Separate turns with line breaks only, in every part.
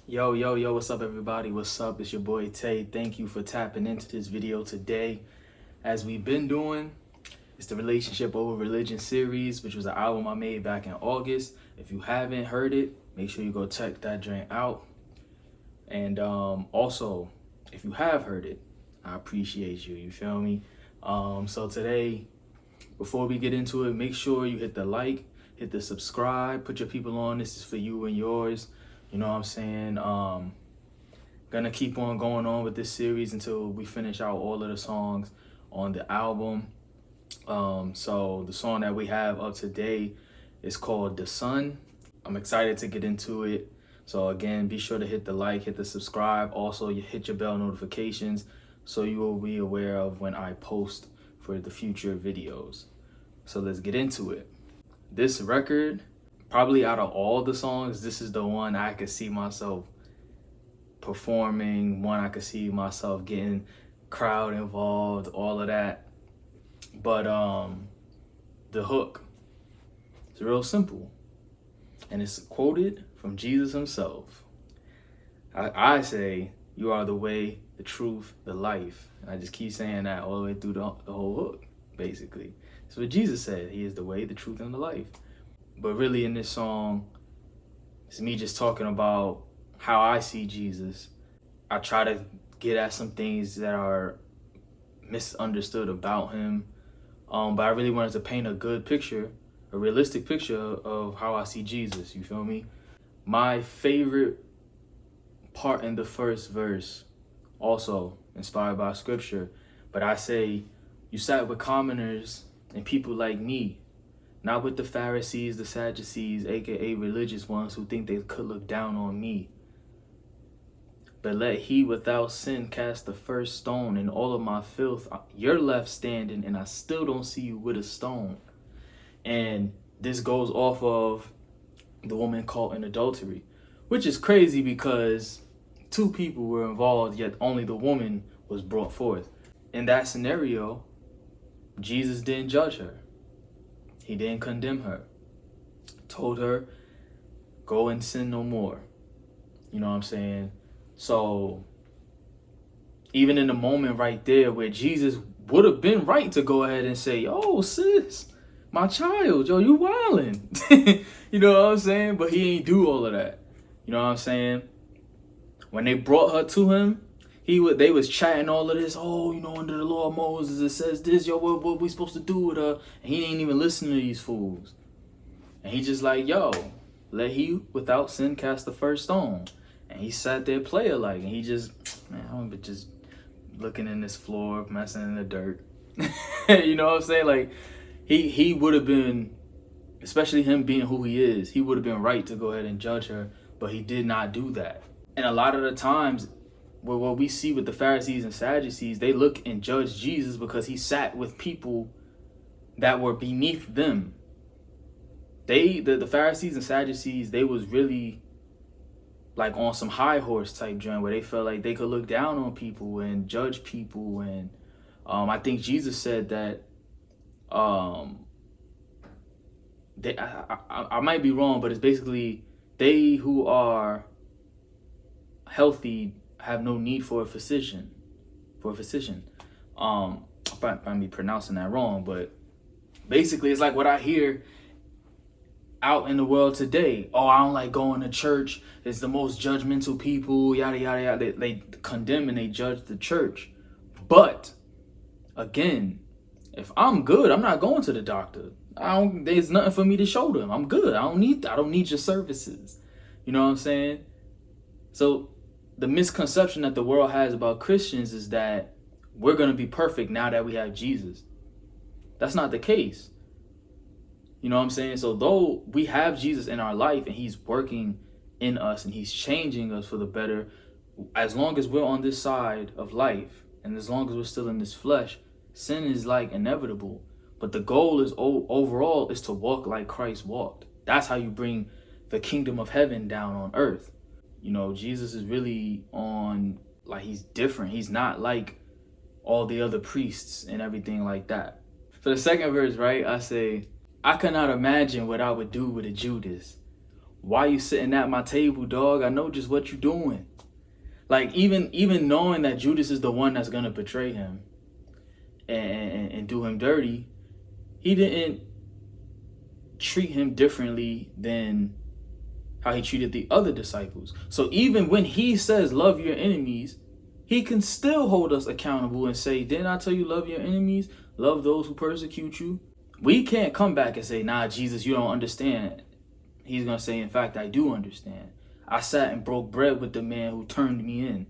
Yo, what's up, everybody? What's up? It's your boy Tay. Thank you for tapping into this video today. As we've been doing, it's the Relationship Over Religion series, which was an album I made back in August. If you haven't heard it, make sure you go check that joint out. And also, if you have heard it, I appreciate you. You feel me? So today, before we get into it, make sure you hit the like, hit the subscribe, put your people on. This is for you and yours. You know what I'm saying? Gonna keep on going on with this series until we finish out all of the songs on the album. So the song that we have up today is called The Sun. I'm excited to get into it. So again, be sure to hit the like, hit the subscribe. Also, you hit your bell notifications so you will be aware of when I post for the future videos. So let's get into it. This record, probably out of all the songs, this is the one I could see myself performing, one I could see myself getting crowd involved, all of that. But the hook, it's real simple. And it's quoted from Jesus himself. I say, you are the way, the truth, the life. And I just keep saying that all the way through the whole hook, basically. That's what Jesus said. He is the way, the truth, and the life. But really in this song, it's me just talking about how I see Jesus. I try to get at some things that are misunderstood about him. But I really wanted to paint a good picture, a realistic picture of how I see Jesus, you feel me? My favorite part in the first verse, also inspired by scripture, but I say, you sat with commoners and people like me, not with the Pharisees, the Sadducees, aka religious ones who think they could look down on me. But let he without sin cast the first stone, and all of my filth, you're left standing, and I still don't see you with a stone. And this goes off of the woman caught in adultery, which is crazy because two people were involved, yet only the woman was brought forth. In that scenario, Jesus didn't judge her. He didn't condemn her. Told her, go and sin no more. You know what I'm saying? So even in the moment right there where Jesus would have been right to go ahead and say, oh, sis, my child, yo, you wildin'. You know what I'm saying? But he ain't do all of that. You know what I'm saying? When they brought her to him, they was chatting all of this. Oh, you know, under the law of Moses, it says this. Yo, what we supposed to do with her? And he ain't even listening to these fools. And he just like, yo, let he without sin cast the first stone. And he sat there player like, and he just, man, I'm just looking in this floor, messing in the dirt. You know what I'm saying? Like, he would have been, especially him being who he is, he would have been right to go ahead and judge her, but he did not do that. And a lot of the times, what we see with the Pharisees and Sadducees, they look and judge Jesus because he sat with people that were beneath them. The Pharisees and Sadducees, they was really like on some high horse type joint where they felt like they could look down on people and judge people. And I think Jesus said that I might be wrong, but it's basically they who are healthy have no need for a physician. I might be pronouncing that wrong, but basically it's like what I hear out in the world today. Oh, I don't like going to church. It's the most judgmental people, yada, yada, yada. They condemn and they judge the church. But again, if I'm good, I'm not going to the doctor. There's nothing for me to show them. I'm good. I don't need your services. You know what I'm saying? So the misconception that the world has about Christians is that we're going to be perfect now that we have Jesus. That's not the case. You know what I'm saying? So though we have Jesus in our life and he's working in us and he's changing us for the better, as long as we're on this side of life and as long as we're still in this flesh, sin is like inevitable. But the goal is overall is to walk like Christ walked. That's how you bring the kingdom of heaven down on earth. You know, Jesus is really on, like, he's different. He's not like all the other priests and everything like that. So the second verse, right, I say, I cannot imagine what I would do with a Judas. why you sitting at my table, dog? I know just what you doing. Like, even knowing that Judas is the one that's going to betray him and do him dirty, he didn't treat him differently than how he treated the other disciples. So even when he says love your enemies, he can still hold us accountable and say, didn't I tell you love your enemies? Love those who persecute you. We can't come back and say, nah, Jesus, you don't understand. He's going to say, in fact, I do understand. I sat and broke bread with the man who turned me in,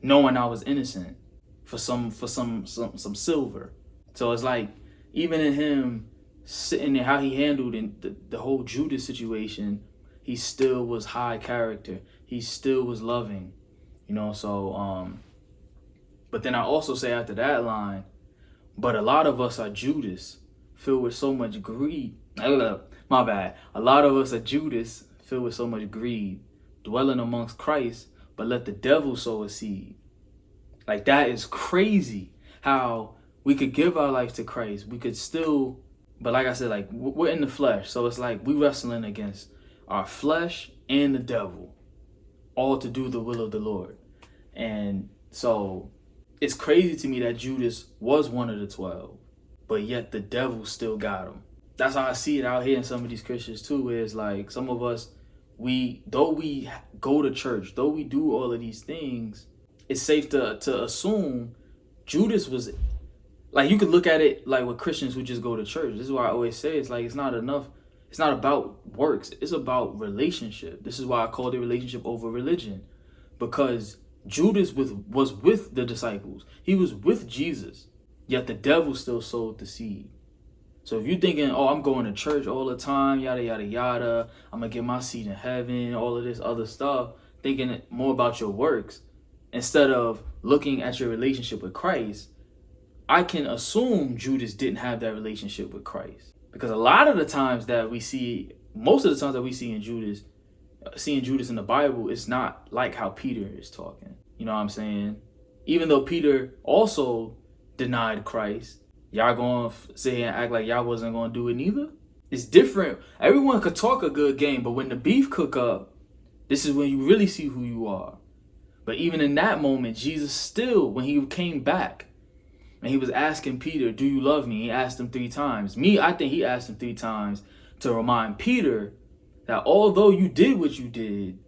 knowing I was innocent for some silver. So it's like, even in him sitting there, how he handled in the whole Judas situation, he still was high character. He still was loving, so, but then I also say after that line, but a lot of us are Judas, filled with so much greed. My bad. A lot of us are Judas, filled with so much greed, dwelling amongst Christ, but let the devil sow a seed. Like, that is crazy how we could give our life to Christ. We could still, but like I said, like, we're in the flesh. So it's like we wrestling against our flesh and the devil, all to do the will of the Lord. And so it's crazy to me that Judas was one of the 12, but yet the devil still got him. That's how I see it out here in some of these Christians too, where it's like some of us, though we go to church, though we do all of these things, it's safe to assume Judas was, like, you could look at it like with Christians who just go to church. This is why I always say it's like, it's not enough. It's not about works. It's about relationship. This is why I called it relationship over religion, because Judas was with the disciples. He was with Jesus, yet the devil still sowed the seed. So if you're thinking, oh, I'm going to church all the time, yada, yada, yada, I'm going to get my seat in heaven, all of this other stuff, thinking more about your works instead of looking at your relationship with Christ, I can assume Judas didn't have that relationship with Christ. Because a lot of the times that we see, most of the times that we see in Judas, seeing Judas in the Bible, it's not like how Peter is talking. You know what I'm saying? Even though Peter also denied Christ, y'all going to sit here and act like y'all wasn't going to do it neither? It's different. Everyone could talk a good game, but when the beef cook up, this is when you really see who you are. But even in that moment, Jesus still, when he came back, and he was asking Peter, do you love me? He asked him 3 times. I think he asked him 3 times to remind Peter that although you did what you did,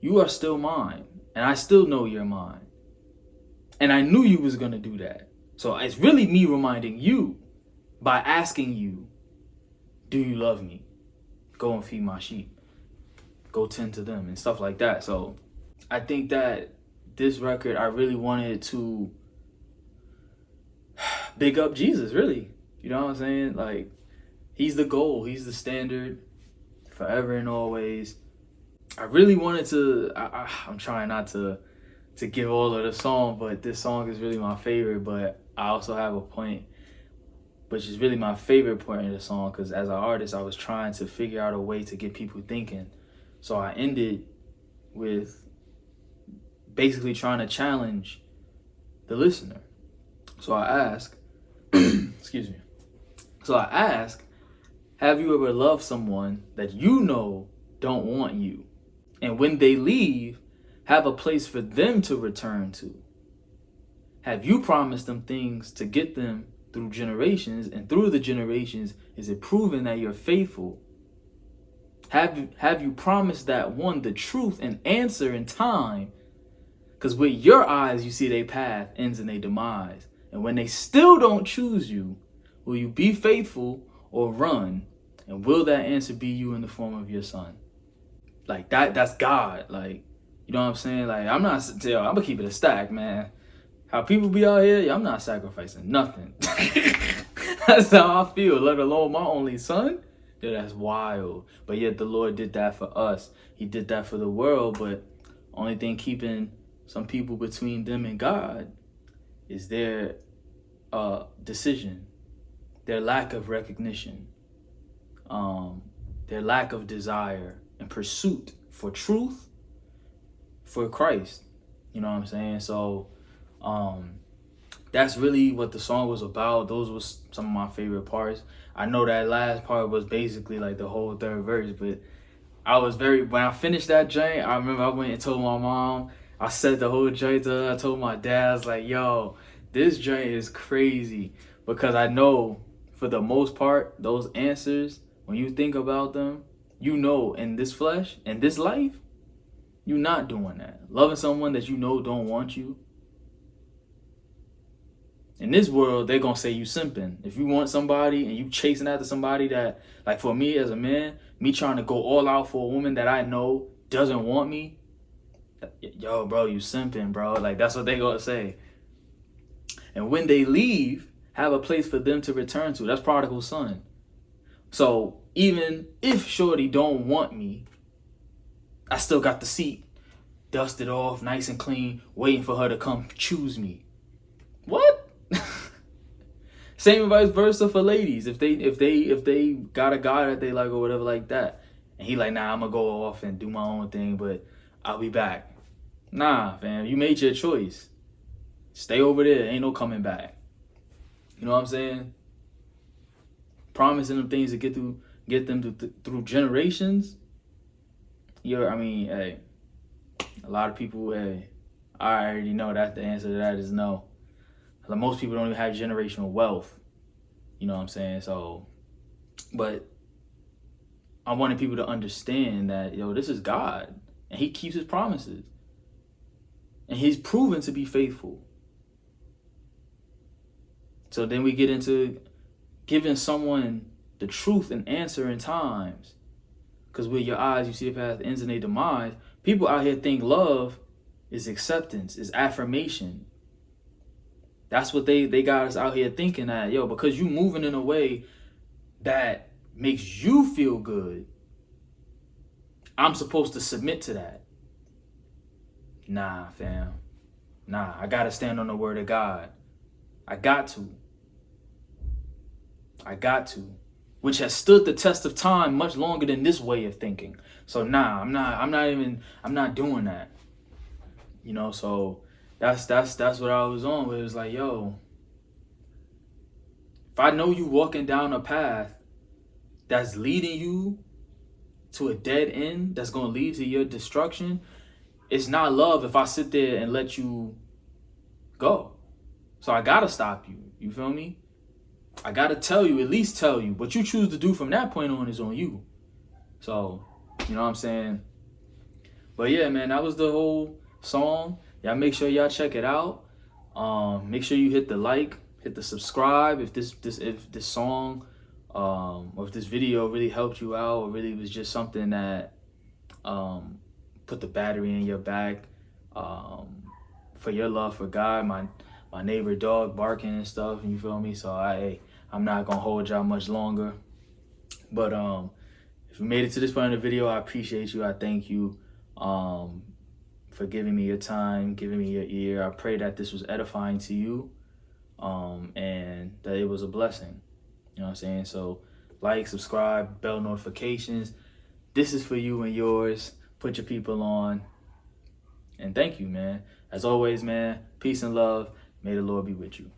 you are still mine. And I still know you're mine. And I knew you was going to do that. So it's really me reminding you by asking you, do you love me? Go and feed my sheep. Go tend to them and stuff like that. So I think that this record, I really wanted to big up Jesus, really. You know what I'm saying? Like, he's the goal. He's the standard forever and always. I really wanted to, I'm trying not to give all of the song, but this song is really my favorite. But I also have a point, which is really my favorite point in the song, because as an artist, I was trying to figure out a way to get people thinking. So I ended with basically trying to challenge the listener. So I ask, excuse me. So I ask, have you ever loved someone that you know don't want you? And when they leave, have a place for them to return to? Have you promised them things to get them through generations? And through the generations, is it proven that you're faithful? Have you promised that one the truth and answer in time? Because with your eyes, you see their path ends in their demise. And when they still don't choose you, will you be faithful or run? And will that answer be you in the form of your son? Like, that's God. Like, you know what I'm saying? Like, I'm going to keep it a stack, man. How people be out here, I'm not sacrificing nothing. That's how I feel, let alone my only son. Yeah, that's wild. But yet the Lord did that for us. He did that for the world, but only thing keeping some people between them and God is their decision, their lack of recognition, their lack of desire and pursuit for truth, for Christ. You know what I'm saying? So that's really what the song was about. Those were some of my favorite parts. I know that last part was basically like the whole third verse, but when I finished that joint, I remember I went and told my mom. I said the whole joint to her. I told my dad, I was like, yo, this joint is crazy. Because I know, for the most part, those answers, when you think about them, you know, in this flesh, in this life, you're not doing that. Loving someone that you know don't want you. In this world, they're going to say you simping. If you want somebody and you chasing after somebody that, like for me as a man, me trying to go all out for a woman that I know doesn't want me, yo, bro, you simping, bro. Like, that's what they going to say. And when they leave, have a place for them to return to. That's prodigal son. So even if shorty don't want me, I still got the seat dusted off, nice and clean, waiting for her to come choose me. What? Same vice versa for ladies. If they got a guy that they like or whatever like that, and he like, nah, I'm gonna go off and do my own thing, but I'll be back. Nah, fam, you made your choice. Stay over there. Ain't no coming back. You know what I'm saying? Promising them things to get them through generations. Hey, a lot of people, hey, I already know that the answer to that is no. Like, most people don't even have generational wealth. You know what I'm saying? So, but I wanted people to understand that, yo, this is God, and he keeps his promises. And he's proven to be faithful. So then we get into giving someone the truth and answer in times. Because with your eyes, you see the path ends in their demise. People out here think love is acceptance, is affirmation. That's what they got us out here thinking that, yo, because you moving in a way that makes you feel good, I'm supposed to submit to that. Nah, fam. Nah, I got to stand on the word of God. I got to. Which has stood the test of time much longer than this way of thinking. So nah, I'm not doing that. You know, so that's what I was on with. It was like, yo, if I know you walking down a path that's leading you to a dead end, that's gonna lead to your destruction, it's not love if I sit there and let you go. So I gotta stop you. You feel me? I gotta tell you, at least tell you. What you choose to do from that point on is on you. So, you know what I'm saying? But yeah, man, that was the whole song. Y'all make sure y'all check it out. Make sure you hit the like, hit the subscribe if this song or if this video really helped you out, or really was just something that put the battery in your back for your love for God. My neighbor dog barking and stuff, you feel me? So I'm not gonna hold y'all much longer. But if you made it to this point in the video, I appreciate you. I thank you for giving me your time, giving me your ear. I pray that this was edifying to you and that it was a blessing. You know what I'm saying? So like, subscribe, bell notifications. This is for you and yours. Put your people on. And thank you, man. As always, man, peace and love. May the Lord be with you.